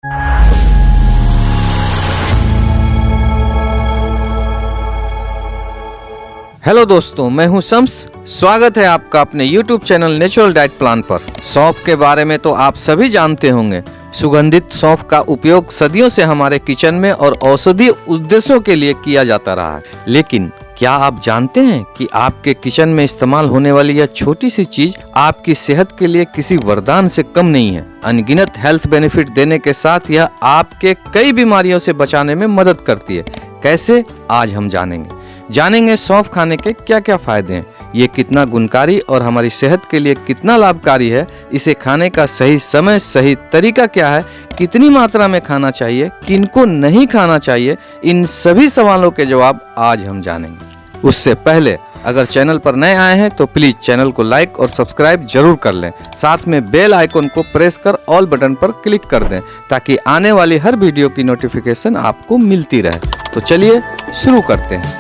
Hello दोस्तों, मैं हूं शम्स। स्वागत है आपका अपने YouTube channel natural diet plan पर। सौंफ के बारे में तो आप सभी जानते होंगे। सुगंधित सौंफ का उपयोग सदियों से हमारे किचन में और औषधीय उद्देश्यों के लिए किया जाता रहा है। लेकिन क्या आप जानते हैं कि आपके किचन में इस्तेमाल होने वाली यह छोटी सी चीज आपकी सेहत के लिए किसी वरदान से कम नहीं है। अनगिनत हेल्थ बेनिफिट देने के साथ यह आपके कई बीमारियों से बचाने में मदद करती है। कैसे, आज हम जानेंगे सौंफ खाने के क्या क्या फायदे हैं, ये कितना गुणकारी और हमारी सेहत के लिए कितना लाभकारी है, इसे खाने का सही समय, सही तरीका क्या है, कितनी मात्रा में खाना चाहिए, किनको नहीं खाना चाहिए, इन सभी सवालों के जवाब आज हम जानेंगे। उससे पहले अगर चैनल पर नए आए हैं तो प्लीज चैनल को लाइक और सब्सक्राइब जरूर कर लें। साथ में बेल आइकन को प्रेस कर ऑल बटन पर क्लिक कर दें ताकि आने वाली हर वीडियो की नोटिफिकेशन आपको मिलती रहे। तो चलिए शुरू करते हैं।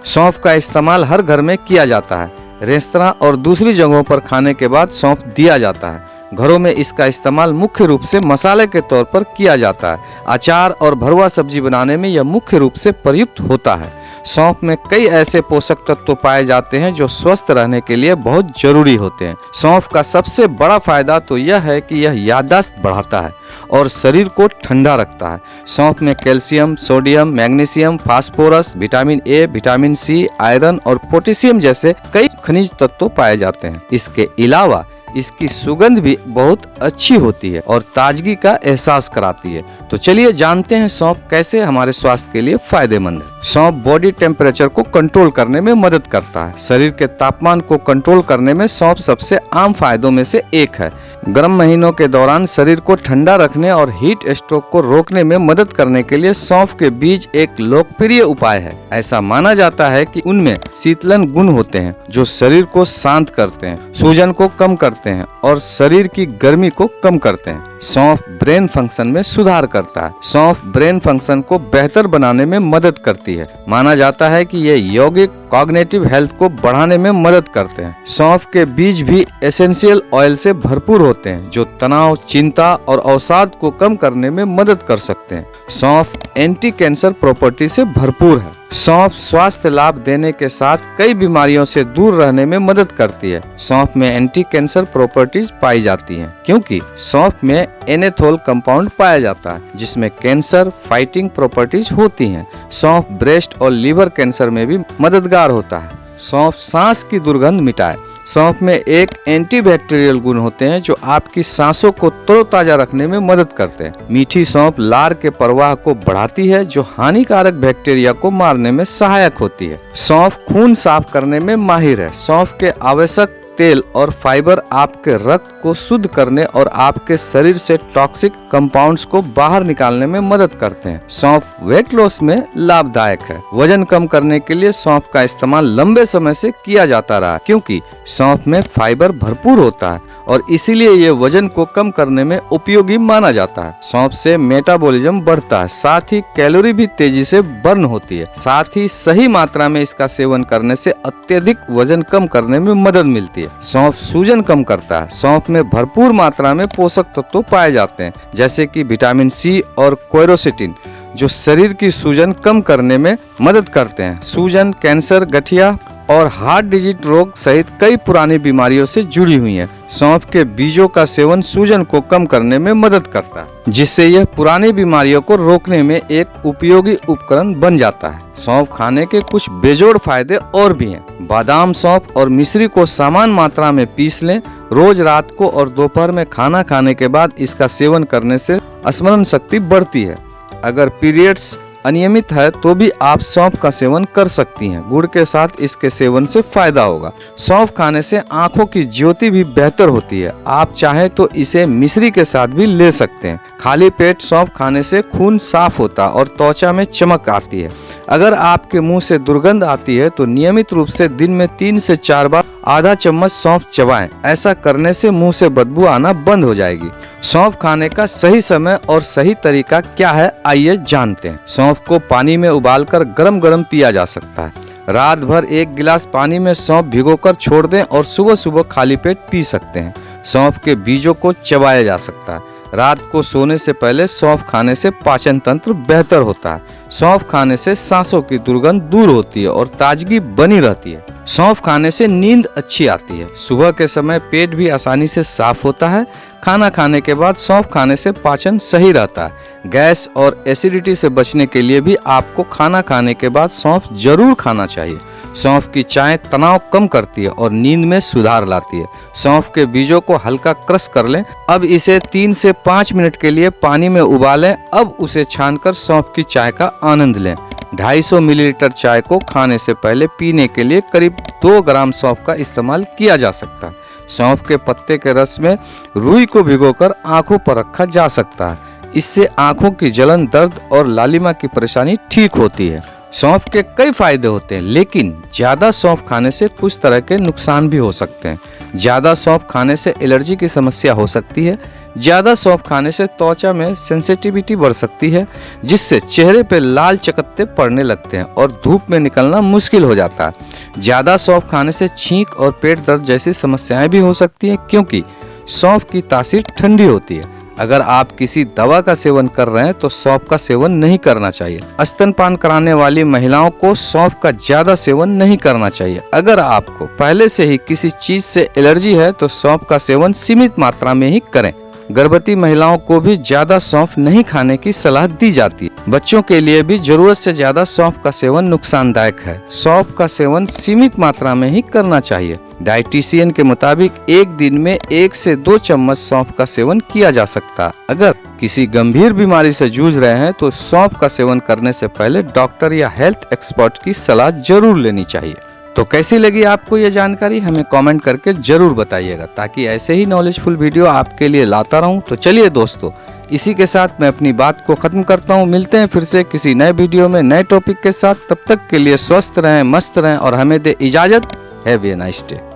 सौंफ का इस्तेमाल हर घर में किया जाता है। रेस्तरां और दूसरी जगहों पर खाने के बाद सौंफ दिया जाता है। घरों में इसका इस्तेमाल मुख्य रूप से मसाले के तौर पर किया जाता है। अचार और भरवा सब्जी बनाने में यह मुख्य रूप से प्रयुक्त होता है। सौंफ में कई ऐसे पोषक तत्व पाए जाते हैं जो स्वस्थ रहने के लिए बहुत जरूरी होते हैं। सौंफ का सबसे बड़ा फायदा तो यह है कि यह याददाश्त बढ़ाता है और शरीर को ठंडा रखता है। सौंफ में calcium, sodium, magnesium, phosphorus, vitamin A, vitamin C, iron और पोटेशियम जैसे कई खनिज तत्व पाए जाते हैं। इसके अलावा इसकी सुगंध भी बहुत अच्छी होती है और ताजगी का एहसास कराती है। तो चलिए जानते हैं सौंफ कैसे हमारे स्वास्थ्य के लिए फायदेमंद है। सौंफ बॉडी टेम्परेचर को कंट्रोल करने में मदद करता है। शरीर के तापमान को कंट्रोल करने में सौंफ सबसे आम फायदों में से एक है। गर्म महीनों के दौरान शरीर को ठंडा रखने और हीट स्ट्रोक को रोकने में मदद करने के लिए सौंफ के बीज एक लोकप्रिय उपाय है। ऐसा माना जाता है कि उनमें शीतलन गुण होते हैं जो शरीर को शांत करते हैं, सूजन को कम करते हैं और शरीर की गर्मी को कम करते हैं। सौंफ ब्रेन फंक्शन में सुधार करता है। सौंफ ब्रेन फंक्शन को बेहतर बनाने में मदद करती है। माना जाता है कि ये यौगिक कॉग्निटिव हेल्थ को बढ़ाने में मदद करते हैं। सौंफ के बीज भी एसेंशियल ऑयल से भरपूर होते हैं जो तनाव, चिंता और अवसाद को कम करने में मदद कर सकते हैं। सौंफ एंटी कैंसर प्रॉपर्टी से भरपूर है। सौंफ स्वास्थ्य लाभ देने के साथ कई बीमारियों से दूर रहने में मदद करती है। सौंफ में एंटी कैंसर प्रॉपर्टीज पाई जाती हैं क्योंकि सौंफ में एनेथोल कंपाउंड पाया जाता है जिसमें कैंसर फाइटिंग प्रॉपर्टीज होती हैं। सौंफ ब्रेस्ट और लीवर कैंसर में भी मददगार होता है। सौंफ सांस की दुर्गंध मिटाए। सौंफ में एक एंटीबैक्टीरियल गुण होते हैं जो आपकी सांसों को तरोताजा रखने में मदद करते हैं। मीठी सौंफ लार के प्रवाह को बढ़ाती है जो हानिकारक बैक्टीरिया को मारने में सहायक होती है। सौंफ खून साफ करने में माहिर है। सौंफ के आवश्यक तेल और फाइबर आपके रक्त को शुद्ध करने और आपके शरीर से टॉक्सिक कंपाउंड्स को बाहर निकालने में मदद करते हैं। सौंफ वेट लॉस में लाभदायक है। वजन कम करने के लिए सौंफ का इस्तेमाल लंबे समय से किया जाता रहा क्योंकि सौंफ में फाइबर भरपूर होता है और इसीलिए ये वजन को कम करने में उपयोगी माना जाता है। सौंफ से मेटाबॉलिज्म बढ़ता है, साथ ही कैलोरी भी तेजी से बर्न होती है। साथ ही सही मात्रा में इसका सेवन करने से अत्यधिक वजन कम करने में मदद मिलती है। सौंफ सूजन कम करता है। सौंफ में भरपूर मात्रा में पोषक तत्व पाए जाते हैं जैसे कि विटामिन सी और क्वेरोसिटिन जो शरीर की सूजन कम करने में मदद करते हैं। सूजन, कैंसर, गठिया और हार्ट डिजीज रोग सहित कई पुरानी बीमारियों से जुड़ी हुई हैं। सौंफ के बीजों का सेवन सूजन को कम करने में मदद करता है जिससे यह पुरानी बीमारियों को रोकने में एक उपयोगी उपकरण बन जाता है। सौंफ खाने के कुछ बेजोड़ फायदे और भी हैं। बादाम, सौंफ और मिश्री को समान मात्रा में पीस लें। रोज रात को और दोपहर में खाना खाने के बाद इसका सेवन करने से स्मरण शक्ति बढ़ती है। अगर पीरियड्स अनियमित है तो भी आप सौंफ का सेवन कर सकती हैं। गुड़ के साथ इसके सेवन से फायदा होगा। सौंफ खाने से आंखों की ज्योति भी बेहतर होती है। आप चाहें तो इसे मिश्री के साथ भी ले सकते हैं। खाली पेट सौंफ खाने से खून साफ होता और त्वचा में चमक आती है। अगर आपके मुंह से दुर्गंध आती है तो नियमित रूप से दिन में 3 से 4 बार आधा चम्मच सौंफ चबाएं। ऐसा करने से मुंह से बदबू आना बंद हो जाएगी। सौंफ खाने का सही समय और सही तरीका क्या है, आइए जानते हैं। सौंफ को पानी में उबालकर गरम गरम पिया जा सकता है। रात भर 1 गिलास पानी में सौंफ भिगोकर छोड़ दें और सुबह सुबह खाली पेट पी सकते हैं। सौंफ के बीजों को चबाया जा सकता है। रात को सोने से पहले सौंफ खाने से पाचन तंत्र बेहतर होता है। सौंफ खाने से सांसों की दुर्गंध दूर होती है और ताजगी बनी रहती है। सौंफ खाने से नींद अच्छी आती है। सुबह के समय पेट भी आसानी से साफ होता है। खाना खाने के बाद सौंफ खाने से पाचन सही रहता है। गैस और एसिडिटी से बचने के लिए भी आपको खाना खाने के बाद सौंफ जरूर खाना चाहिए। सौंफ की चाय तनाव कम करती है और नींद में सुधार लाती है। सौंफ के बीजों को हल्का क्रश कर लें। अब इसे 3 से 5 मिनट के लिए पानी में उबालें। अब उसे छानकर सौंफ की चाय का आनंद लें। 250 मिलीलीटर चाय को खाने से पहले पीने के लिए करीब 2 ग्राम सौंफ का इस्तेमाल किया जा सकता है। सौंफ के पत्ते के रस में रुई को भिगोकर आंखों पर रखा जा सकता है। इससे आंखों की जलन, दर्द और लालिमा की परेशानी ठीक होती है। सौंफ के कई फायदे होते हैं, लेकिन ज्यादा सौंफ खाने से कुछ तरह के नुकसान भी हो सकते हैं। ज्यादा सौंफ खाने से एलर्जी की समस्या हो सकती है। ज्यादा सौंफ खाने से त्वचा में सेंसिटिविटी बढ़ सकती है, जिससे चेहरे पे लाल चकत्ते पड़ने लगते हैं और धूप में निकलना मुश्किल हो जाता है। ज्यादा सौंफ खाने से छींक और पेट दर्द जैसी समस्याएं भी हो सकती हैं, क्योंकि सौंफ की तासीर ठंडी होती है। अगर आप किसी दवा का सेवन कर रहे हैं तो सौंफ का सेवन नहीं करना चाहिए। स्तनपान कराने वाली महिलाओं को सौंफ का ज्यादा सेवन नहीं करना चाहिए। अगर आपको पहले से ही किसी चीज से एलर्जी है तो सौंफ का सेवन सीमित मात्रा में ही करें। गर्भवती महिलाओं को भी ज्यादा सौंफ नहीं खाने की सलाह दी जाती है। बच्चों के लिए भी जरूरत से ज्यादा सौंफ का सेवन नुकसानदायक है। सौंफ का सेवन सीमित मात्रा में ही करना चाहिए। डाइटिशियन के मुताबिक एक दिन में 1 से 2 चम्मच सौंफ का सेवन किया जा सकता है। अगर किसी गंभीर बीमारी से जूझ रहे हैं तो सौंफ का सेवन करने से पहले डॉक्टर या हेल्थ एक्सपर्ट की सलाह जरूर लेनी चाहिए। तो कैसी लगी आपको ये जानकारी, हमें कमेंट करके जरूर बताइएगा, ताकि ऐसे ही नॉलेजफुल वीडियो आपके लिए लाता रहूं। तो चलिए दोस्तों, इसी के साथ मैं अपनी बात को खत्म करता हूं। मिलते हैं फिर से किसी नए वीडियो में नए टॉपिक के साथ। तब तक के लिए स्वस्थ रहें, मस्त रहें और हमें दे इजाजत। Have a nice day.